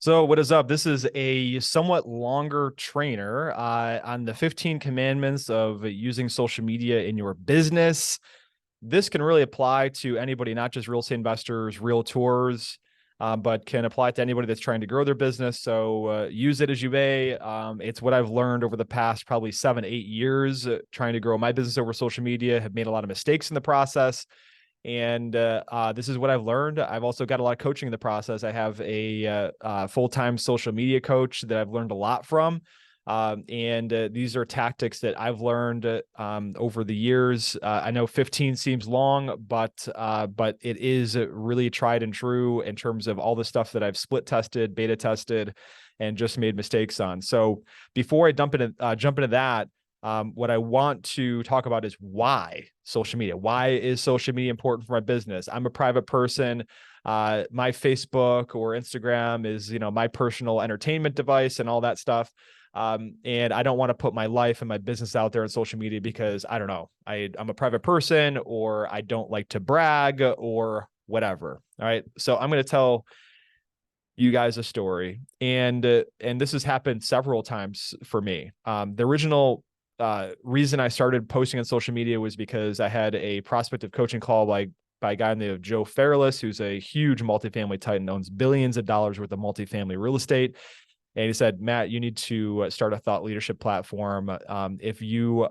So what is up? This is a somewhat longer trainer on the 15 commandments of using social media in your business. This can really apply to anybody, not just real estate investors, realtors, but can apply to anybody that's trying to grow their business. So use it as you may. It's what I've learned over the past probably 7, 8 years trying to grow my business over social media. Have made a lot of mistakes in the process. And this is what I've learned. I've also got a lot of coaching in the process. I have a full-time social media coach that I've learned a lot from. And these are tactics that I've learned over the years. I know 15 seems long, but it is really tried and true in terms of all the stuff that I've split tested, beta tested, and just made mistakes on. So before I jump into that, what I want to talk about is why social media. Why is social media important for my business? I'm a private person. My Facebook or Instagram is, my personal entertainment device and all that stuff. And I don't want to put my life and my business out there on social media because I don't know, I'm a private person or I don't like to brag or whatever. All right. So I'm going to tell you guys a story, and this has happened several times for me. The original reason I started posting on social media was because I had a prospective coaching call by a guy named Joe Fairless, who's a huge multifamily titan, owns billions of dollars worth of multifamily real estate. And he said, Matt, you need to start a thought leadership platform. If you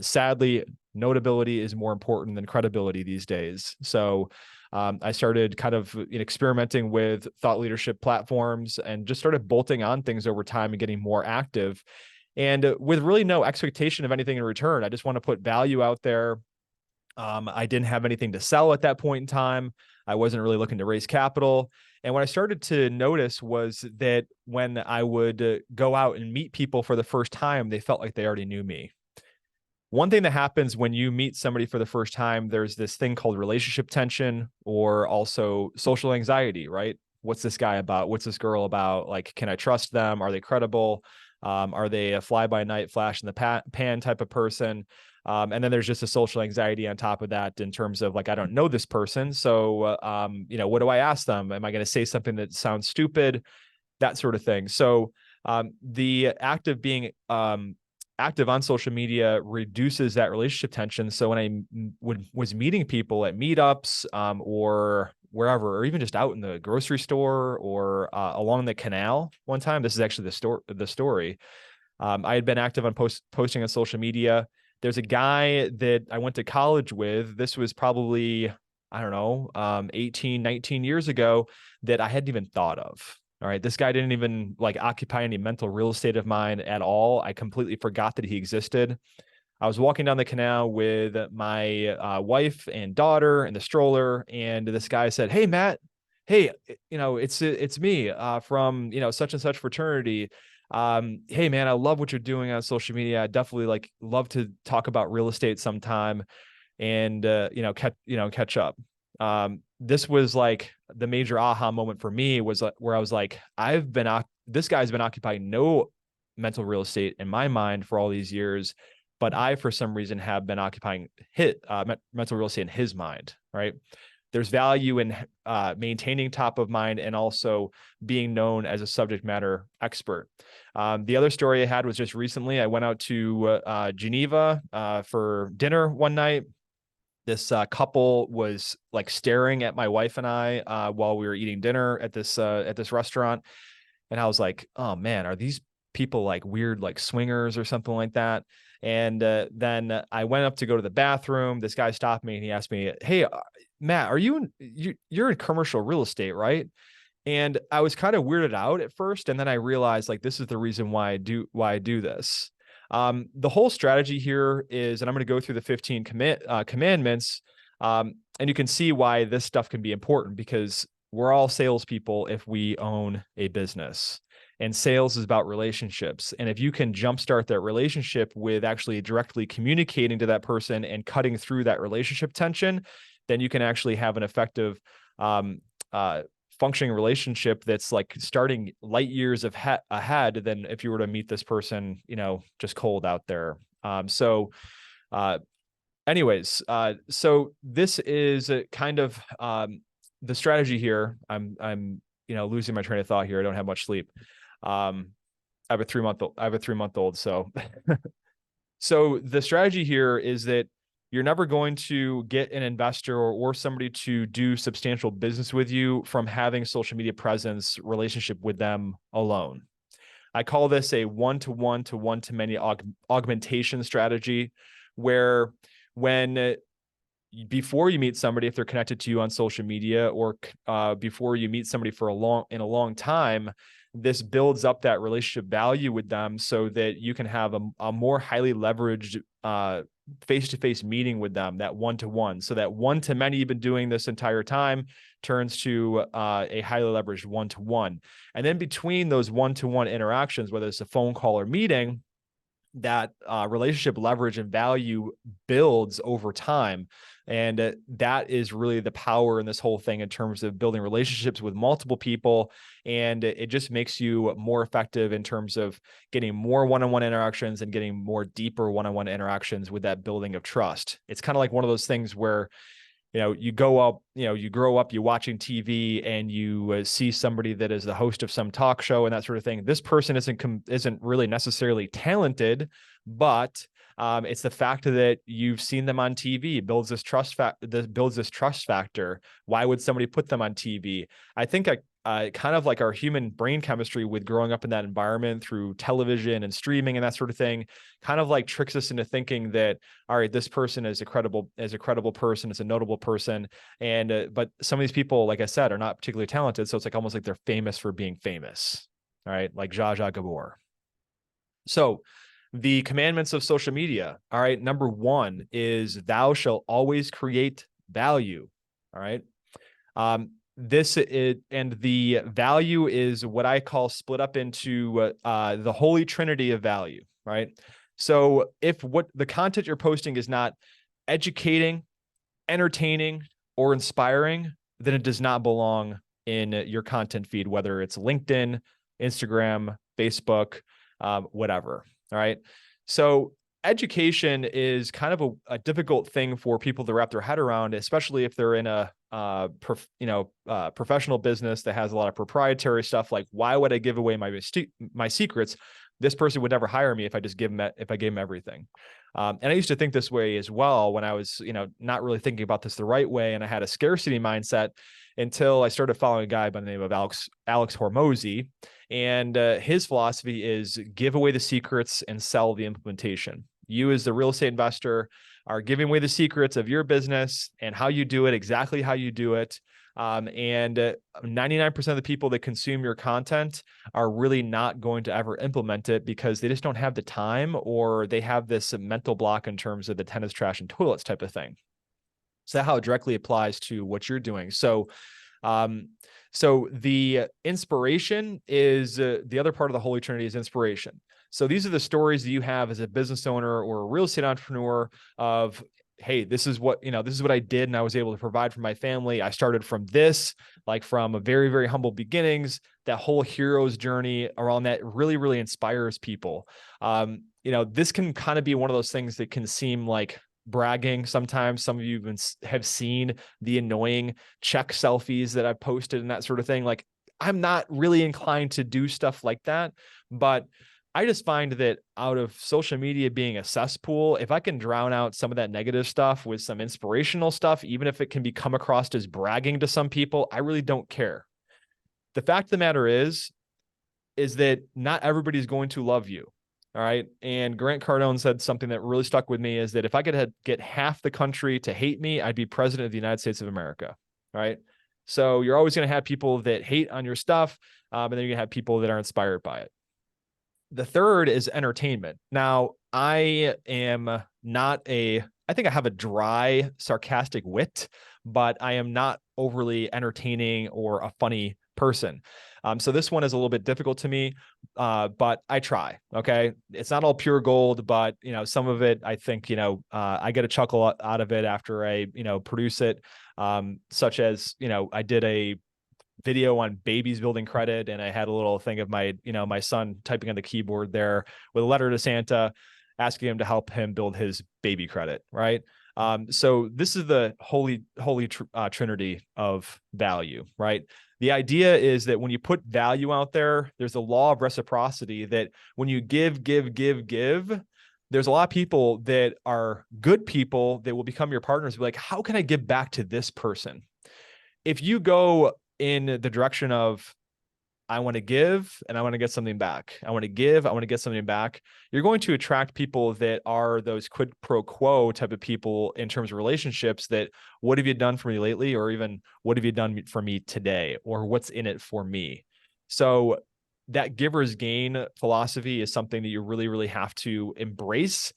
sadly, notability is more important than credibility these days. So I started kind of experimenting with thought leadership platforms and just started bolting on things over time and getting more active. And with really no expectation of anything in return. I just want to put value out there. I didn't have anything to sell at that point in time. I wasn't really looking to raise capital. And what I started to notice was that when I would go out and meet people for the first time, they felt like they already knew me. One thing that happens when you meet somebody for the first time, there's this thing called relationship tension or also social anxiety, right? What's this guy about? What's this girl about? Like, can I trust them? Are they credible? Are they a fly by night, flash in the pan type of person? And then there's just a social anxiety on top of that in terms of like, I don't know this person. So, what do I ask them? Am I going to say something that sounds stupid? That sort of thing. So the act of being active on social media reduces that relationship tension. So when I was meeting people at meetups or wherever, or even just out in the grocery store or along the canal one time, this is actually the story. I had been active on posting on social media. There's a guy that I went to college with. This was probably, I don't know, 18, 19 years ago that I hadn't even thought of. All right. This guy didn't even like occupy any mental real estate of mine at all. I completely forgot that he existed. I was walking down the canal with my wife and daughter in the stroller, and this guy said, "Hey, Matt, hey, it's me from such and such fraternity. Hey, man, I love what you're doing on social media. I definitely love to talk about real estate sometime, and catch up." This was like the major aha moment for me was where I was like, this guy's been occupying no mental real estate in my mind for all these years, but I, for some reason, have been occupying mental real estate in his mind, right? There's value in maintaining top of mind and also being known as a subject matter expert. The other story I had was just recently, I went out to Geneva for dinner one night. This couple was like staring at my wife and I while we were eating dinner at this restaurant. And I was like, oh man, are these people like weird, like swingers or something like that? And then I went up to go to the bathroom. This guy stopped me and he asked me, "Hey, Matt, you're in commercial real estate, right?" And I was kind of weirded out at first. And then I realized like, this is the reason why I do this. The whole strategy here is, and I'm going to go through the 15 commandments. And you can see why this stuff can be important because we're all salespeople if we own a business. And sales is about relationships. And if you can jumpstart that relationship with actually directly communicating to that person and cutting through that relationship tension, then you can actually have an effective functioning relationship that's like starting light years ahead than if you were to meet this person, just cold out there. So this is kind of the strategy here. I'm losing my train of thought here. I don't have much sleep. I have a 3-month-old. So the strategy here is that you're never going to get an investor or somebody to do substantial business with you from having social media presence relationship with them alone. I call this a one-to-one to one-to-many augmentation strategy, where when before you meet somebody, if they're connected to you on social media, or before you meet somebody for a long time, this builds up that relationship value with them so that you can have a more highly leveraged face-to-face meeting with them, that one-to-one. So that one-to-many you've been doing this entire time turns to a highly leveraged one-to-one. And then between those one-to-one interactions, whether it's a phone call or meeting, that relationship leverage and value builds over time. And that is really the power in this whole thing in terms of building relationships with multiple people. And it just makes you more effective in terms of getting more one-on-one interactions and getting more deeper one-on-one interactions with that building of trust. It's kind of like one of those things where you grow up you're watching TV and you see somebody that is the host of some talk show and that sort of thing. This person isn't really necessarily talented, but it's the fact that you've seen them on TV. It builds this trust factor. Why would somebody put them on TV? I think kind of like our human brain chemistry with growing up in that environment through television and streaming and that sort of thing, kind of like tricks us into thinking that, all right, this person is a credible person, it's a notable person. And but some of these people, like I said, are not particularly talented. So it's like almost like they're famous for being famous. All right, like Zsa Zsa Gabor. So the commandments of social media. All right, number 1 is thou shalt always create value. All right. And the value is what I call split up into the holy trinity of value, right? So if what the content you're posting is not educating, entertaining, or inspiring, then it does not belong in your content feed, whether it's LinkedIn, Instagram, Facebook, whatever. All right. So education is kind of a difficult thing for people to wrap their head around, especially if they're in a professional business that has a lot of proprietary stuff. Like, why would I give away my secrets? This person would never hire me if I gave them everything. And I used to think this way as well when I was, not really thinking about this the right way. And I had a scarcity mindset until I started following a guy by the name of Alex Hormozy. And his philosophy is give away the secrets and sell the implementation. You, as the real estate investor, are giving away the secrets of your business and how you do it, exactly how you do it. And 99% of the people that consume your content are really not going to ever implement it because they just don't have the time, or they have this mental block in terms of the tennis, trash, and toilets type of thing. So that's how it directly applies to what you're doing. So the inspiration is the other part of the Holy Trinity is inspiration. So these are the stories that you have as a business owner or a real estate entrepreneur of, hey, this is what I did and I was able to provide for my family. I started from this, like from a very, very humble beginnings. That whole hero's journey around that really, really inspires people. This can kind of be one of those things that can seem like bragging sometimes. Some of you have seen the annoying check selfies that I've posted and that sort of thing. Like, I'm not really inclined to do stuff like that, but I just find that out of social media being a cesspool, if I can drown out some of that negative stuff with some inspirational stuff, even if it can be come across as bragging to some people, I really don't care. The fact of the matter is that not everybody's going to love you. All right. And Grant Cardone said something that really stuck with me, is that if I could get half the country to hate me, I'd be president of the United States of America. All right. So you're always going to have people that hate on your stuff. And then you're going to have people that are inspired by it. The third is entertainment. Now, I think I have a dry, sarcastic wit, but I am not overly entertaining or a funny person. So this one is a little bit difficult to me, but I try. Okay. It's not all pure gold, but some of it, I think, I get a chuckle out of it after I, produce it. Such as, I did a video on babies building credit, and I had a little thing of my son typing on the keyboard there with a letter to Santa asking him to help him build his baby credit. Right. So this is the holy trinity of value, right? The idea is that when you put value out there, there's a law of reciprocity that when you give, there's a lot of people that are good people that will become your partners. Be like, how can I give back to this person? If you go in the direction of, I want to give and I want to get something back. I want to give, I want to get something back. You're going to attract people that are those quid pro quo type of people in terms of relationships that, what have you done for me lately? Or even, what have you done for me today? Or what's in it for me? So that giver's gain philosophy is something that you really, really have to embrace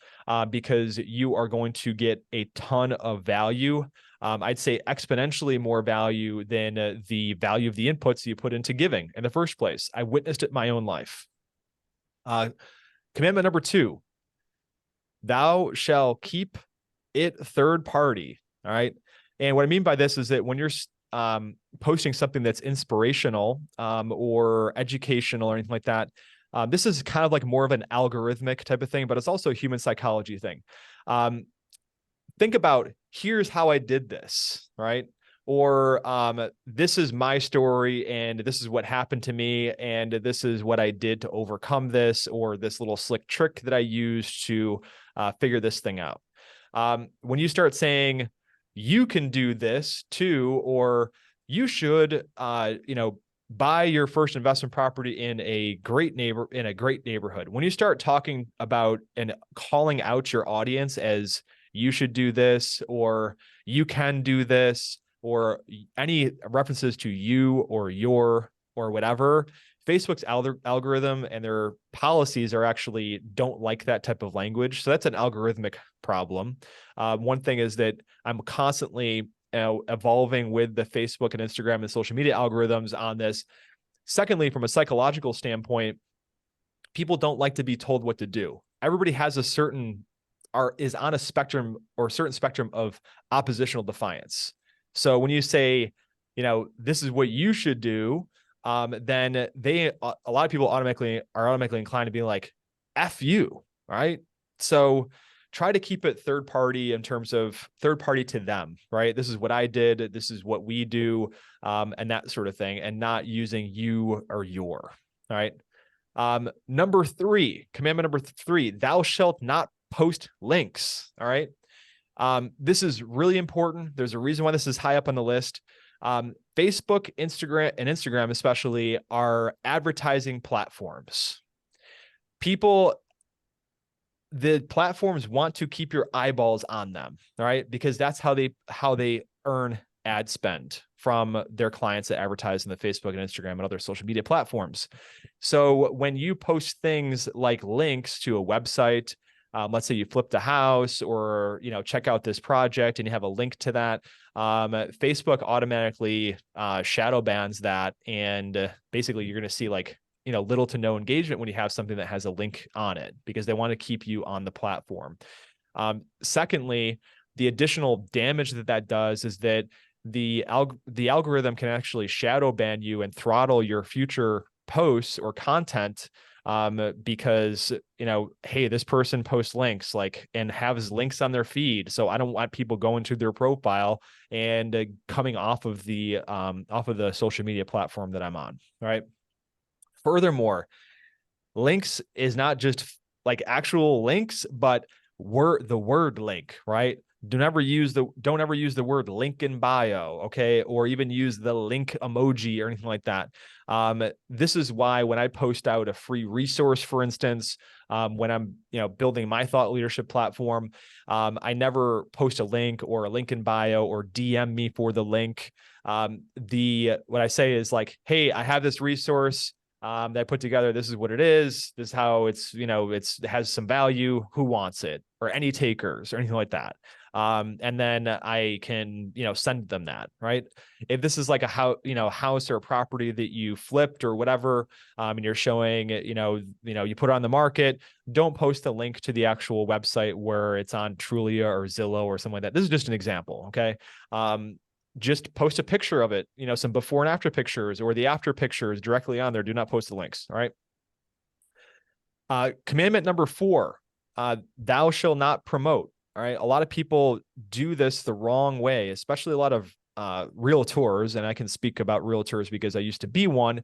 because you are going to get a ton of value. I'd say exponentially more value than the value of the inputs you put into giving in the first place. I witnessed it in my own life. Commandment number 2, thou shall keep it third party. All right. And what I mean by this is that when you're posting something that's inspirational or educational or anything like that, this is kind of like more of an algorithmic type of thing, but it's also a human psychology thing. Think about, here's how I did this, right? Or this is my story and this is what happened to me and this is what I did to overcome this, or this little slick trick that I used to figure this thing out. When you start saying, you can do this too, or you should, buy your first investment property in a great neighborhood. When you start talking about and calling out your audience as, you should do this, or you can do this, or any references to you or your or whatever, Facebook's algorithm and their policies are actually don't like that type of language. So that's an algorithmic problem. One thing is that I'm constantly evolving with the Facebook and Instagram and social media algorithms on this. Secondly, from a psychological standpoint, people don't like to be told what to do. Everybody has is on a spectrum or a certain spectrum of oppositional defiance. So when you say, this is what you should do, then a lot of people are automatically inclined to be like, F you, right? So try to keep it third party in terms of third party to them, right? This is what I did. This is what we do, and that sort of thing, and not using you or your, all right? Commandment number 3, thou shalt not post links. All right. This is really important. There's a reason why this is high up on the list. Facebook, Instagram especially, are advertising platforms. The platforms want to keep your eyeballs on them, all right? Because that's how they earn ad spend from their clients that advertise in the Facebook and Instagram and other social media platforms. So when you post things like links to a website, let's say you flipped a house, or check out this project, and you have a link to that, Facebook automatically shadow bans that, and basically you're going to see little to no engagement when you have something that has a link on it, because they want to keep you on the platform. Secondly, the additional damage that does is that the algorithm can actually shadow ban you and throttle your future posts or content, because hey, this person posts links and has links on their feed, so I don't want people going to their profile and coming off of the social media platform that I'm on. All right. Furthermore, links is not just like actual links, but the word link, right? Don't ever use the word link in bio, okay? Or even use the link emoji or anything like that. This is why when I post out a free resource, for instance, when I'm building my thought leadership platform, I never post a link or a link in bio or DM me for the link. What I say is like, hey, I have this resource that I put together. This is what it is. This is how it has some value. Who wants it? Or any takers or anything like that. And then I can, send them that, right? If this is like a house or a property that you flipped or whatever, and you're showing, you put it on the market, don't post a link to the actual website where it's on Trulia or Zillow or something like that. This is just an example. Okay. Just post a picture of it, some before and after pictures, or the after pictures directly on there. Do not post the links. All right. Commandment number 4, thou shalt not promote. All right. A lot of people do this the wrong way, especially a lot of realtors. And I can speak about realtors because I used to be one,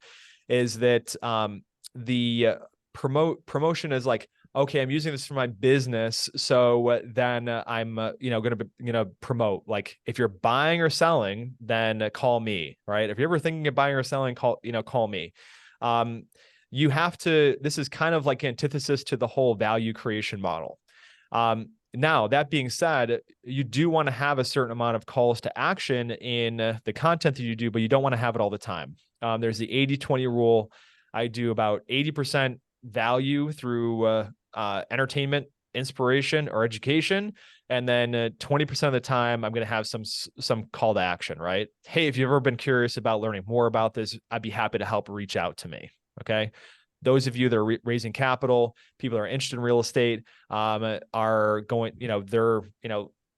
is that the promotion is like, okay, I'm using this for my business. So then I'm, going to promote, like, if you're buying or selling, then call me, right? If you're ever thinking of buying or selling, call me. You have to, this is kind of like antithesis to the whole value creation model. Now, that being said, you do want to have a certain amount of calls to action in the content that you do, but you don't want to have it all the time. There's the 80-20 rule. I do about 80% value through entertainment, inspiration, or education. And then 20% of the time, I'm going to have some call to action, right? Hey, if you've ever been curious about learning more about this, I'd be happy to help. Reach out to me. Okay. Those of you that are raising capital, people that are interested in real estate, are going, they're,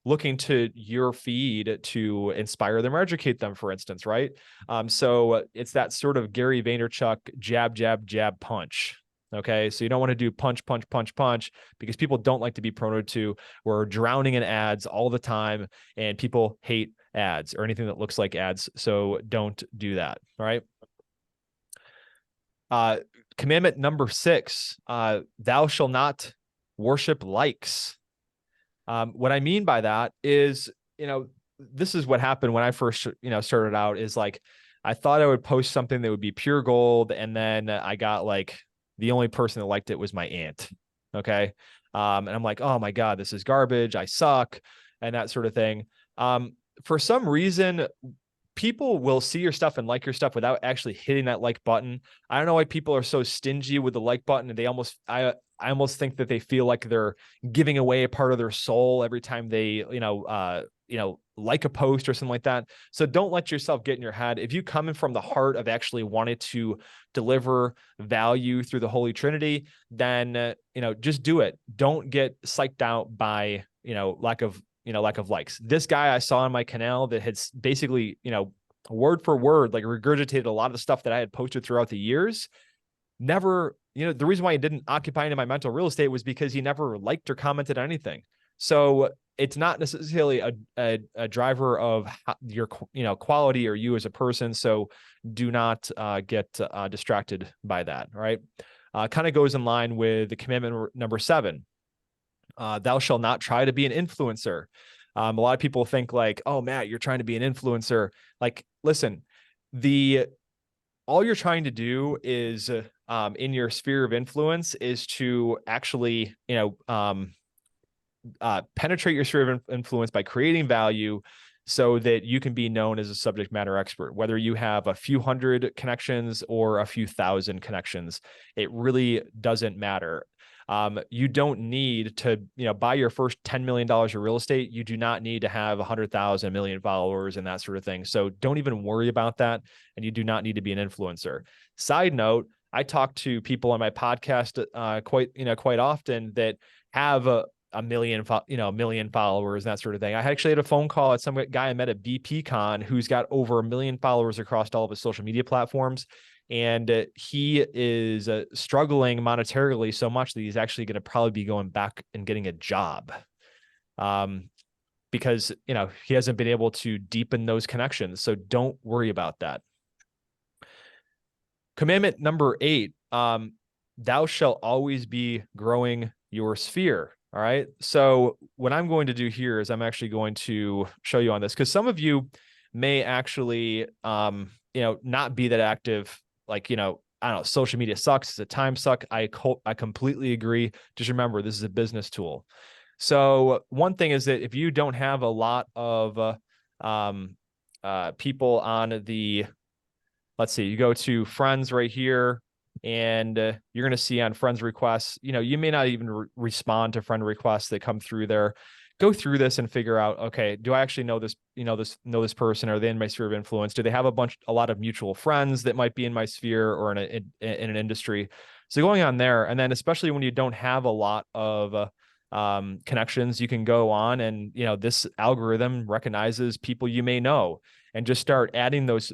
looking to your feed to inspire them or educate them, for instance, right? So it's that sort of Gary Vaynerchuk jab, jab, jab, punch. Okay. So you don't want to do punch, punch, punch, punch, because people don't like to be promoted to. We're drowning in ads all the time, and people hate ads or anything that looks like ads. So don't do that. All right. Commandment number 6, thou shalt not worship likes. What I mean by that is, this is what happened when I first, started out, is like, I thought I would post something that would be pure gold. And then I got like, the only person that liked it was my aunt. Okay. And I'm like, oh my God, this is garbage. I suck. And that sort of thing. For some reason, people will see your stuff and like your stuff without actually hitting that like button. I don't know why people are so stingy with the like button, and I almost think that they feel like they're giving away a part of their soul every time they, like a post or something like that. So don't let yourself get in your head. If you come in from the heart of actually wanting to deliver value through the Holy Trinity, then, just do it. Don't get psyched out by, lack of likes. This guy I saw on my canal that had basically, word for word, like regurgitated a lot of the stuff that I had posted throughout the years. Never, the reason why he didn't occupy into my mental real estate was because he never liked or commented on anything. So it's not necessarily a driver of your, quality or you as a person. So do not get distracted by that. All right. Kind of goes in line with the commandment number 7. Thou shalt not try to be an influencer. A lot of people think like, oh, Matt, you're trying to be an influencer. Like, listen, all you're trying to do is in your sphere of influence is to actually, penetrate your sphere of influence by creating value so that you can be known as a subject matter expert. Whether you have a few hundred connections or a few thousand connections, it really doesn't matter. You don't need to, buy your first $10 million of real estate. You do not need to have 100,000, 1 million followers and that sort of thing. So don't even worry about that. And you do not need to be an influencer. Side note, I talk to people on my podcast quite often that have a million followers and that sort of thing. I actually had a phone call at some guy I met at BPCon who's got over 1 million followers across all of his social media platforms. And he is struggling monetarily so much that he's actually going to probably be going back and getting a job because, he hasn't been able to deepen those connections. So don't worry about that. Commandment number 8, thou shalt always be growing your sphere. All right. So what I'm going to do here is I'm actually going to show you on this, because some of you may actually, not be that active. Like, I don't know, social media sucks. It's a time suck. I completely agree. Just remember, this is a business tool. So one thing is that if you don't have a lot of people on the, let's see, you go to friends right here, and you're going to see on friends requests, you may not even respond to friend requests that come through there. Go through this and figure out, okay, do I actually know this, know this person? Are they in my sphere of influence? Do they have a lot of mutual friends that might be in my sphere or in an industry? So going on there, and then especially when you don't have a lot of connections, you can go on and, this algorithm recognizes people you may know, and just start adding those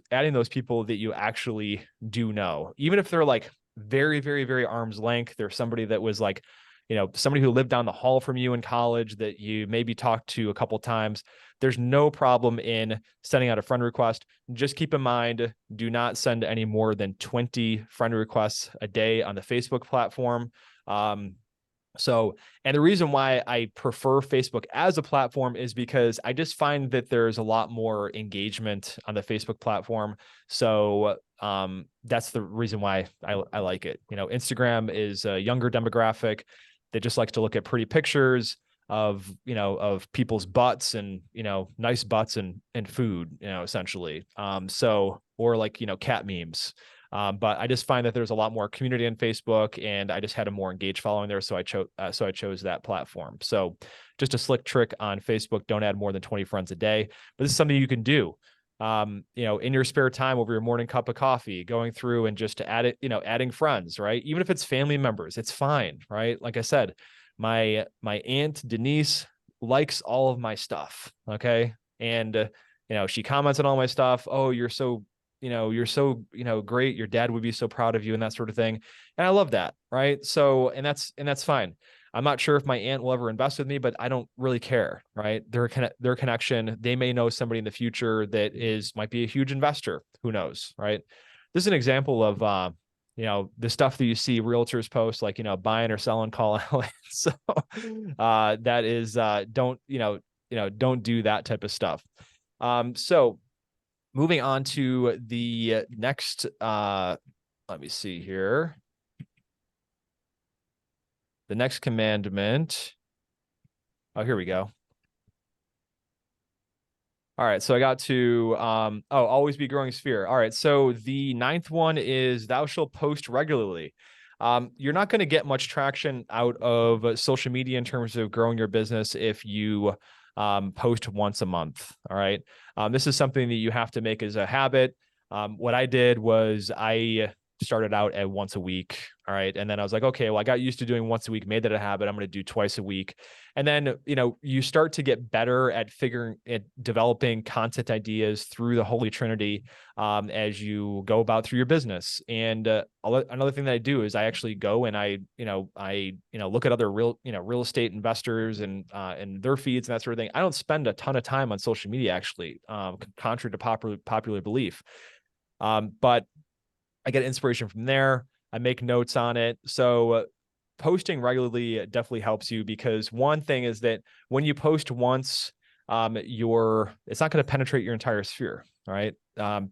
people that you actually do know, even if they're like very, very, very arm's length. There's somebody that was like, somebody who lived down the hall from you in college that you maybe talked to a couple times. There's no problem in sending out a friend request. Just keep in mind, do not send any more than 20 friend requests a day on the Facebook platform. And the reason why I prefer Facebook as a platform is because I just find that there's a lot more engagement on the Facebook platform. So that's the reason why I like it. Instagram is a younger demographic that just likes to look at pretty pictures of people's butts and, nice butts and food, essentially. Or like, cat memes. But I just find that there's a lot more community on Facebook, and I just had a more engaged following there. So I chose that platform. So just a slick trick on Facebook: don't add more than 20 friends a day. But this is something you can do, in your spare time over your morning cup of coffee, going through and just adding friends, right? Even if it's family members, it's fine, right? Like I said, my aunt Denise likes all of my stuff. Okay. And, she comments on all my stuff. Oh, you're so great. Your dad would be so proud of you, and that sort of thing. And I love that. Right. So, and that's fine. I'm not sure if my aunt will ever invest with me, but I don't really care. Right. Their connection, they may know somebody in the future that might be a huge investor. Who knows? Right. This is an example of, the stuff that you see realtors post, like, buying or selling call outlets. So, that is, don't do that type of stuff. So moving on to the next, let me see here. The next commandment. Oh, here we go. All right. So I got to, always be growing sphere. All right. So the ninth one is thou shalt post regularly. You're not going to get much traction out of social media in terms of growing your business if you post once a month. All right. This is something that you have to make as a habit. What I did was I started out at once a week. All right. And then I was like, okay, well, I got used to doing once a week, made that a habit. I'm going to do twice a week. And then, you start to get better at developing content ideas through the Holy Trinity as you go about through your business. And another thing that I do is I actually go and I look at other real estate investors and their feeds and that sort of thing. I don't spend a ton of time on social media, actually, contrary to popular belief. But I get inspiration from there. I make notes on it. So posting regularly definitely helps you, because one thing is that when you post once, it's not going to penetrate your entire sphere. All right.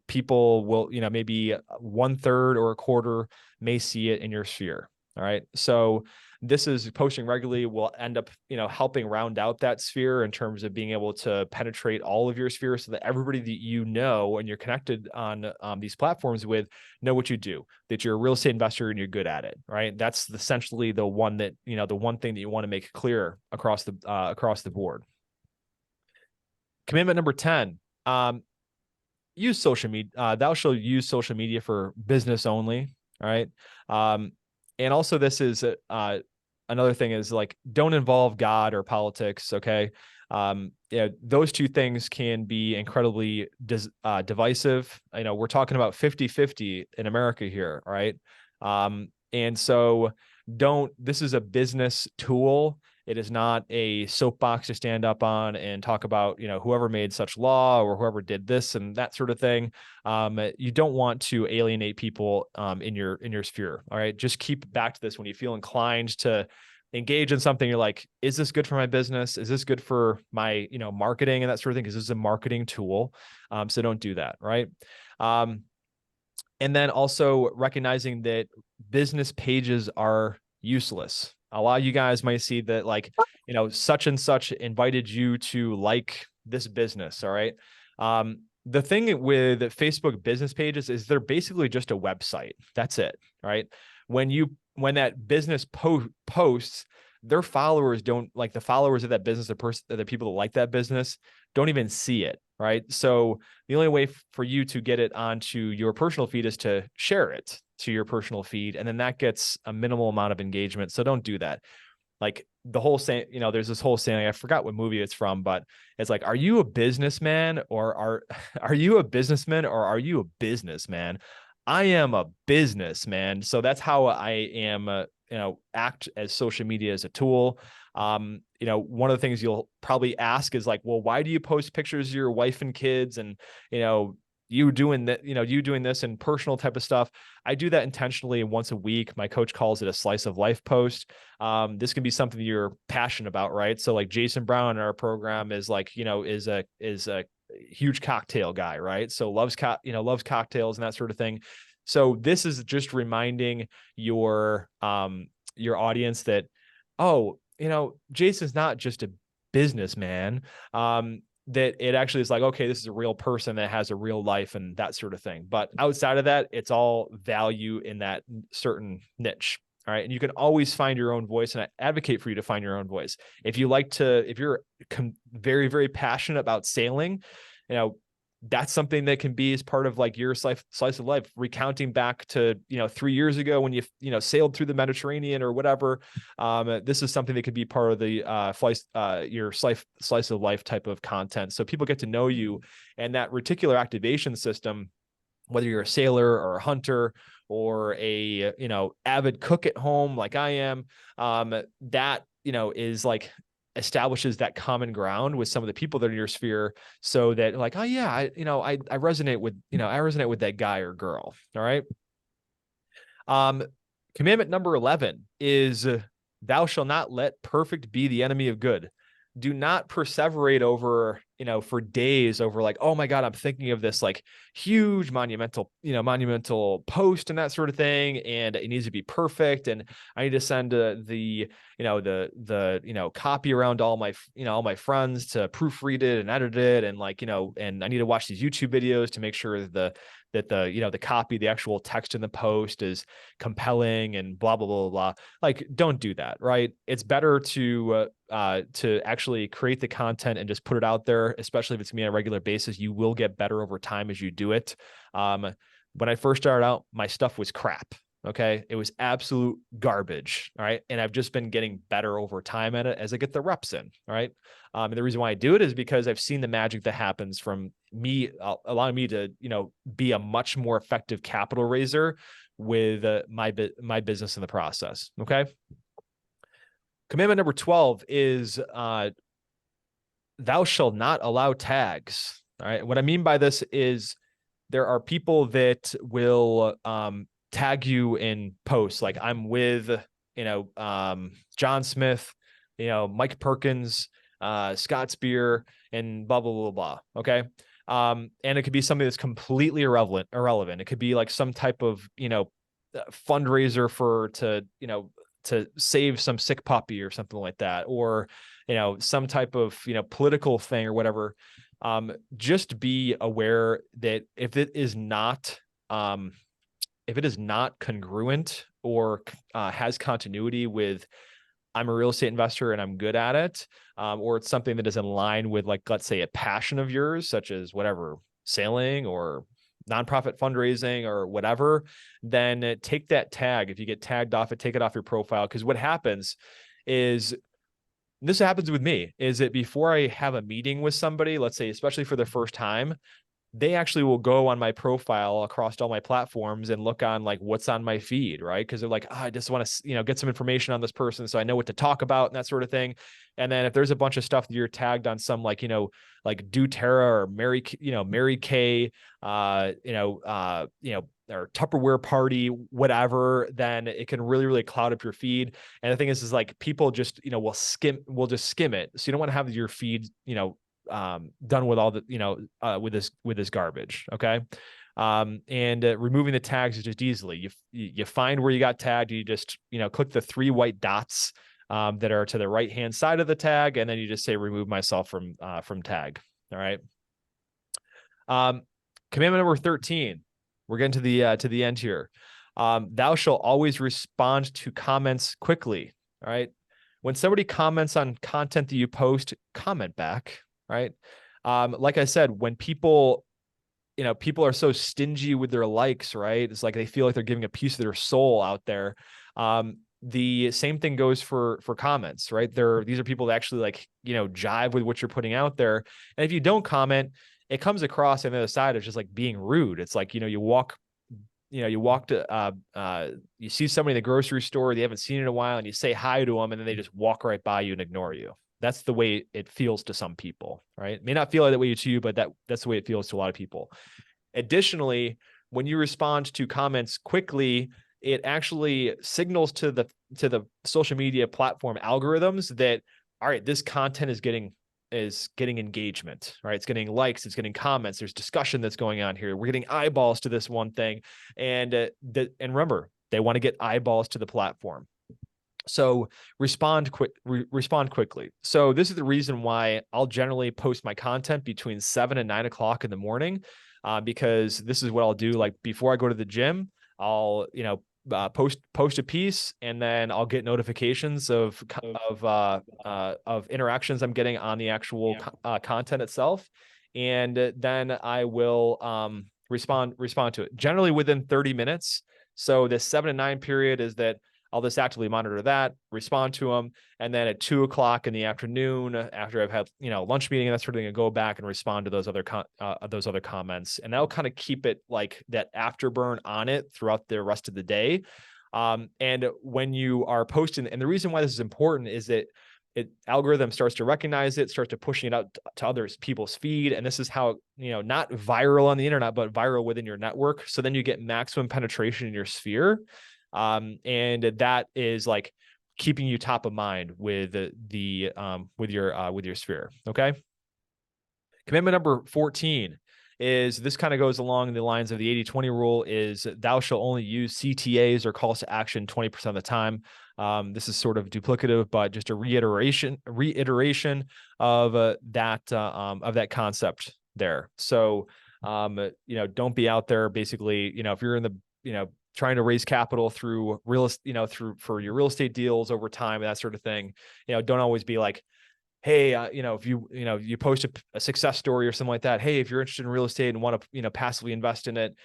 People will, maybe 1/3 or a quarter may see it in your sphere. All right. So this is posting regularly will end up, helping round out that sphere in terms of being able to penetrate all of your sphere, so that everybody that and you're connected on these platforms with know what you do, that you're a real estate investor and you're good at it. Right. That's essentially the one thing that you want to make clear across the board. Commitment number 10, use social media. Thou shalt use social media for business only. All right. And also this is another thing is, like, don't involve God or politics. Okay. Those two things can be incredibly divisive. We're talking about 50-50 in America here. Right. And so this is a business tool. It is not a soapbox to stand up on and talk about, whoever made such law or whoever did this and that sort of thing. You don't want to alienate people in your sphere. All right. Just keep back to this when you feel inclined to engage in something. You're like, is this good for my business? Is this good for my, marketing and that sort of thing? Because this is a marketing tool. So don't do that. Right. And then also recognizing that business pages are useless. A lot of you guys might see that, like, such and such invited you to like this business. All right. The thing with Facebook business pages is they're basically just a website. That's it. Right. When that business posts, their followers don't, like, the followers of that business, the people that like that business don't even see it. Right. So the only way for you to get it onto your personal feed is to share it to your personal feed. And then that gets a minimal amount of engagement. So don't do that. Like, the whole saying, there's this whole saying, I forgot what movie it's from, but it's like, are you a businessman or are you a businessman or are you a businessman? I am a businessman. So that's how I am act as social media as a tool. One of the things you'll probably ask is like, well, why do you post pictures of your wife and kids and, you doing that, you doing this and personal type of stuff? I do that intentionally once a week. My coach calls it a slice of life post. This can be something you're passionate about, right? So like Jason Brown in our program is like, is a huge cocktail guy, right? So loves cocktails and that sort of thing. So this is just reminding your audience that, oh, Jason's not just a businessman. That it actually is like, okay, this is a real person that has a real life and that sort of thing. But outside of that, it's all value in that certain niche. All right. And you can always find your own voice, and I advocate for you to find your own voice. If you're very, very passionate about sailing, that's something that can be as part of like your slice of life, recounting back to, 3 years ago when you sailed through the Mediterranean or whatever. This is something that could be part of the your slice of life type of content. So people get to know you, and that reticular activation system, whether you're a sailor or a hunter or a, avid cook at home, like I am, that, is like, establishes that common ground with some of the people that are in your sphere, so that like, oh yeah, I resonate with, I resonate with that guy or girl. All right. Commandment number 11 is, thou shalt not let perfect be the enemy of good. Do not perseverate over, for days over like, oh my God, I'm thinking of this like huge monumental post and that sort of thing. And it needs to be perfect. And I need to send the copy around all my friends to proofread it and edit it. And like, and I need to watch these YouTube videos to make sure that the copy, the actual text in the post is compelling and blah, blah, blah, blah. Like, don't do that, right? It's better to actually create the content and just put it out there, especially if it's me on a regular basis. You will get better over time as you do it. When I first started out, my stuff was crap. Okay. It was absolute garbage. All right. And I've just been getting better over time at it as I get the reps in. All right. And the reason why I do it is because I've seen the magic that happens from me, allowing me to, be a much more effective capital raiser with my business in the process. Okay. Commandment number 12 is, thou shalt not allow tags. All right. What I mean by this is there are people that will, tag you in posts. Like, I'm with, John Smith, Mike Perkins, Scott Spear, and blah, blah, blah, blah. Okay. And it could be something that's completely irrelevant. It could be like some type of, fundraiser to save some sick puppy or something like that, or, some type of, political thing or whatever. Just be aware that if it is not congruent or has continuity with, I'm a real estate investor and I'm good at it, or it's something that is in line with, like, let's say a passion of yours, such as whatever, sailing or nonprofit fundraising or whatever, then take that tag. If you get tagged off it, take it off your profile. Because what happens is, this happens with me, is that before I have a meeting with somebody, let's say, especially for the first time, they actually will go on my profile across all my platforms and look on like what's on my feed, right? Because they're like, oh, I just want to, get some information on this person so I know what to talk about and that sort of thing. And then if there's a bunch of stuff that you're tagged on, some like, like doTERRA or Mary Kay, or Tupperware party, whatever, then it can really, really cloud up your feed. And the thing is like, people just, will just skim it. So you don't want to have your feed, done with all the, with this garbage. Okay. And removing the tags is just easily, you find where you got tagged. You just, click the 3 white dots, that are to the right-hand side of the tag. And then you just say, remove myself from tag. All right. Commandment number 13, we're getting to the end here. Thou shalt always respond to comments quickly. All right. When somebody comments on content that you post, comment back. Right. Like I said, when people are so stingy with their likes, right? It's like they feel like they're giving a piece of their soul out there. The same thing goes for comments, right? These are people that actually like, jive with what you're putting out there. And if you don't comment, it comes across on the other side as just like being rude. It's like, you walk you walk to, you see somebody in the grocery store, they haven't seen in a while, and you say hi to them, and then they just walk right by you and ignore you. That's the way it feels to some people, right? It may not feel that way to you, but that's the way it feels to a lot of people. Additionally, when you respond to comments quickly, it actually signals to the social media platform algorithms that, all right, this content is getting engagement, right? It's getting likes, it's getting comments, there's discussion that's going on here. We're getting eyeballs to this one thing. And and remember, they want to get eyeballs to the platform. So respond quickly. So this is the reason why I'll generally post my content between 7 and 9 o'clock in the morning, because this is what I'll do. Like before I go to the gym, I'll post a piece, and then I'll get notifications of interactions I'm getting on the actual content itself, and then I will respond to it generally within 30 minutes. So this 7 to 9 period is that I'll just actively monitor that, respond to them, and then at 2 o'clock in the afternoon, after I've had lunch meeting and that sort of thing, I go back and respond to those other comments, and that'll kind of keep it like that afterburn on it throughout the rest of the day. And when you are posting, and the reason why this is important is that algorithm starts to recognize it, starts to pushing it out to other people's feed, and this is how not viral on the internet, but viral within your network. So then you get maximum penetration in your sphere. And that is like keeping you top of mind with with your sphere. Okay. Commandment number 14 is, this kind of goes along the lines of the 80-20 rule, is thou shalt only use CTAs or calls to action 20% of the time. This is sort of duplicative, but just a reiteration of that concept there. So, don't be out there basically, if you're in the, trying to raise capital through for your real estate deals over time and that sort of thing, don't always be like, hey, if you post a success story or something like that, hey, if you're interested in real estate and want to, passively invest in it,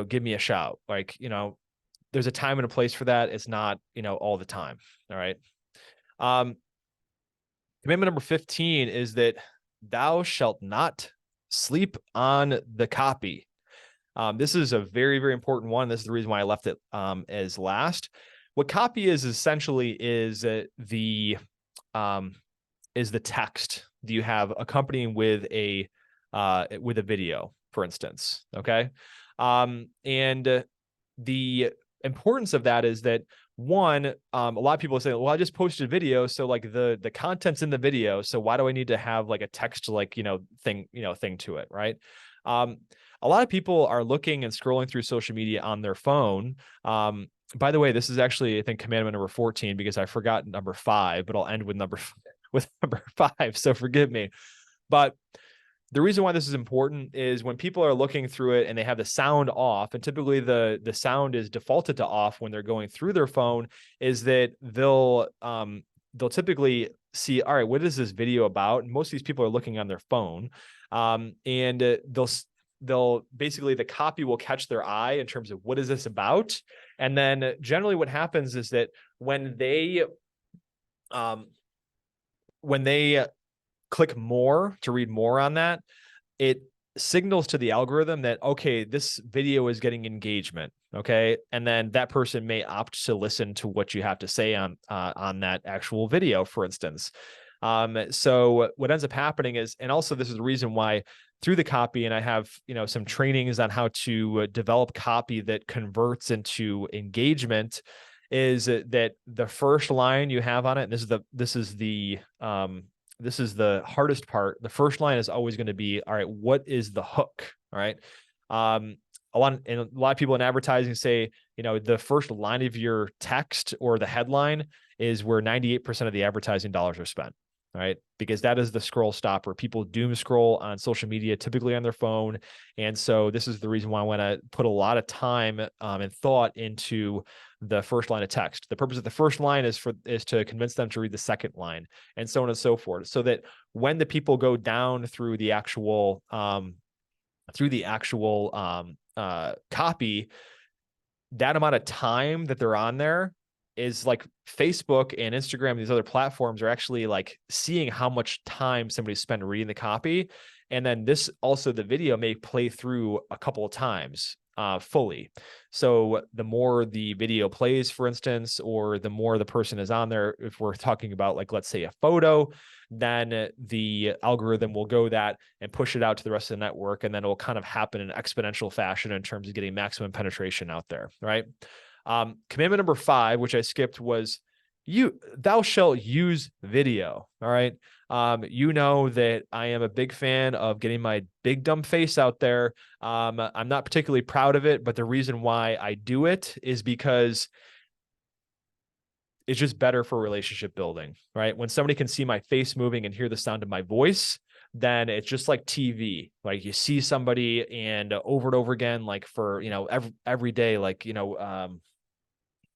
give me a shout. Like, there's a time and a place for that. It's not, all the time. All right. Commandment number 15 is that thou shalt not sleep on the copy. This is a very, very important one. This is the reason why I left it as last. What copy is essentially is the text that you have accompanying with a video, for instance. Okay. And the importance of that is that, one, a lot of people say, well, I just posted a video, so like the content's in the video, so why do I need to have like a text thing to it, right? A lot of people are looking and scrolling through social media on their phone. By the way, this is actually, I think, commandment number 14, because I forgot number 5, but I'll end with number 5. So forgive me. But the reason why this is important is when people are looking through it and they have the sound off, and typically the sound is defaulted to off when they're going through their phone, is that they'll typically see, all right, what is this video about? And most of these people are looking on their phone, and they'll basically, the copy will catch their eye in terms of what is this about. And then generally what happens is that when they click more to read more on that, it signals to the algorithm that, okay, this video is getting engagement. Okay. And then that person may opt to listen to what you have to say on that actual video, for instance. So what ends up happening is, and also this is the reason why through the copy, and I have, some trainings on how to develop copy that converts into engagement, is that the first line you have on it, and this is the hardest part. The first line is always going to be, all right, what is the hook? All right. A lot of people in advertising say, the first line of your text or the headline is where 98% of the advertising dollars are spent. Right. Because that is the scroll stopper. People doom scroll on social media, typically on their phone. And so this is the reason why I want to put a lot of time and thought into the first line of text. The purpose of the first line is to convince them to read the second line, and so on and so forth. So that when the people go down through the actual copy, that amount of time that they're on there is like Facebook and Instagram, these other platforms are actually like seeing how much time somebody spent reading the copy. And then this also, the video may play through a couple of times. fully. So the more the video plays, for instance, or the more the person is on there, if we're talking about like, let's say a photo, then the algorithm will go that and push it out to the rest of the network. And then it will kind of happen in exponential fashion in terms of getting maximum penetration out there, right? Commandment number 5, which I skipped, was thou shalt use video. All right. You know that I am a big fan of getting my big dumb face out there. I'm not particularly proud of it, but the reason why I do it is because it's just better for relationship building, right? When somebody can see my face moving and hear the sound of my voice, then it's just like TV. Like you see somebody and over and over again, like for, every day, like,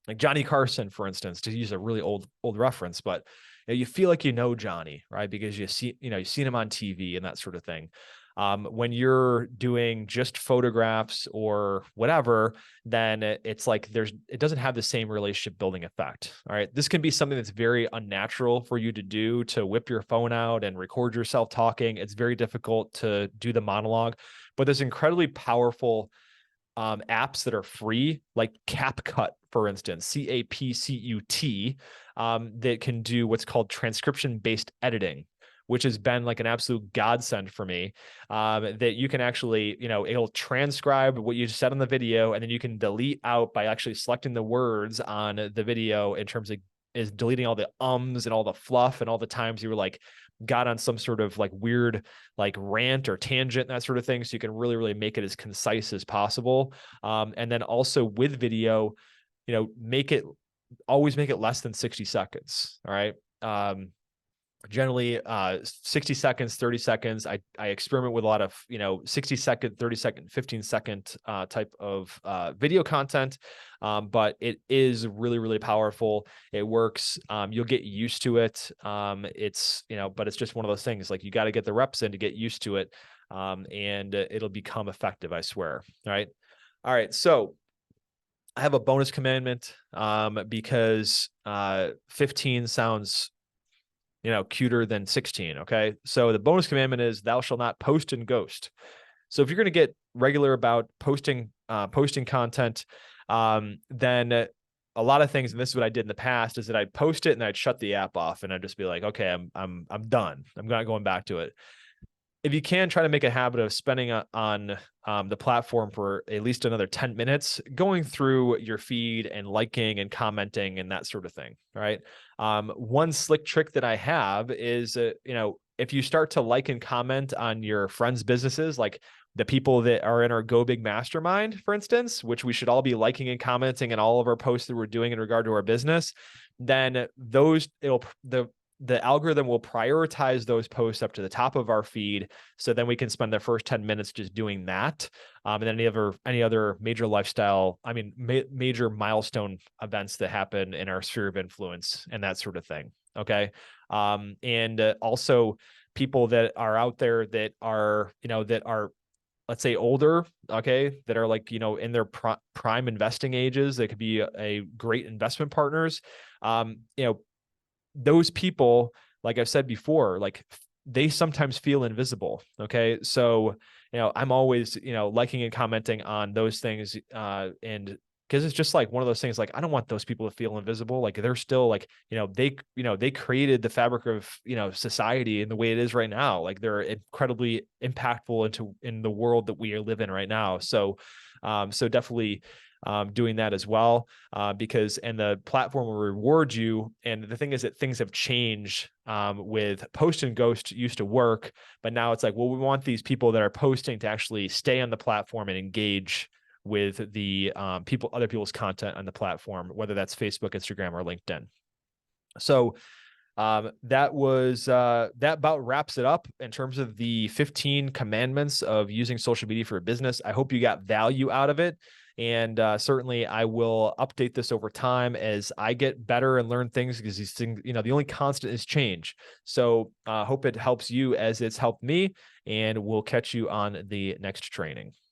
like Johnny Carson, for instance, to use a really old reference, but you feel like Johnny, right? Because you've seen him on TV and that sort of thing. When you're doing just photographs or whatever, then it's like it doesn't have the same relationship building effect. All right. This can be something that's very unnatural for you to do, to whip your phone out and record yourself talking. It's very difficult to do the monologue, but there's incredibly powerful apps that are free, like CapCut, for instance, CAPCUT, that can do what's called transcription-based editing, which has been like an absolute godsend for me. That you can actually, it'll transcribe what you said on the video, and then you can delete out by actually selecting the words on the video in terms of is deleting all the ums and all the fluff and all the times you were like got on some sort of like weird like rant or tangent, that sort of thing. So you can really, really make it as concise as possible. And then also with video, always make it less than 60 seconds. All right. Generally 60 seconds, 30 seconds. I experiment with a lot of 60-second, 30-second, 15-second type of video content, but it is really, really powerful. It works. You'll get used to it. It's but it's just one of those things, like you got to get the reps in to get used to it, and it'll become effective, I swear. All right, so I have a bonus commandment because 15 sounds cuter than 16. Okay. So the bonus commandment is thou shalt not post and ghost. So if you're going to get regular about posting content, then a lot of things, and this is what I did in the past, is that I'd post it and I'd shut the app off and I'd just be like, okay, I'm done. I'm not going back to it. If you can, try to make a habit of spending on the platform for at least another 10 minutes, going through your feed and liking and commenting and that sort of thing. All right. One slick trick that I have is, if you start to like and comment on your friends' businesses, like the people that are in our Go Big Mastermind, for instance, which we should all be liking and commenting in all of our posts that we're doing in regard to our business, then the algorithm will prioritize those posts up to the top of our feed. So then we can spend the first 10 minutes just doing that. And then any other major major milestone events that happen in our sphere of influence and that sort of thing. Okay. And also people that are out there that are, let's say older, okay, that are like, in their prime investing ages, they could be a great investment partners. Those people, like I've said before, like they sometimes feel invisible. Okay. So, I'm always, liking and commenting on those things. And because it's just like one of those things, like, I don't want those people to feel invisible. Like they're still like, they created the fabric of, society in the way it is right now. Like they're incredibly impactful in the world that we live in right now. So definitely, doing that as well, because the platform will reward you. And the thing is that things have changed with post and ghost used to work, but now it's like, well, we want these people that are posting to actually stay on the platform and engage with the other people's content on the platform, whether that's Facebook, Instagram, or LinkedIn. So that about wraps it up in terms of the 15 commandments of using social media for a business. I hope you got value out of it. And certainly I will update this over time as I get better and learn things, because these things, the only constant is change. So hope it helps you as it's helped me, and we'll catch you on the next training.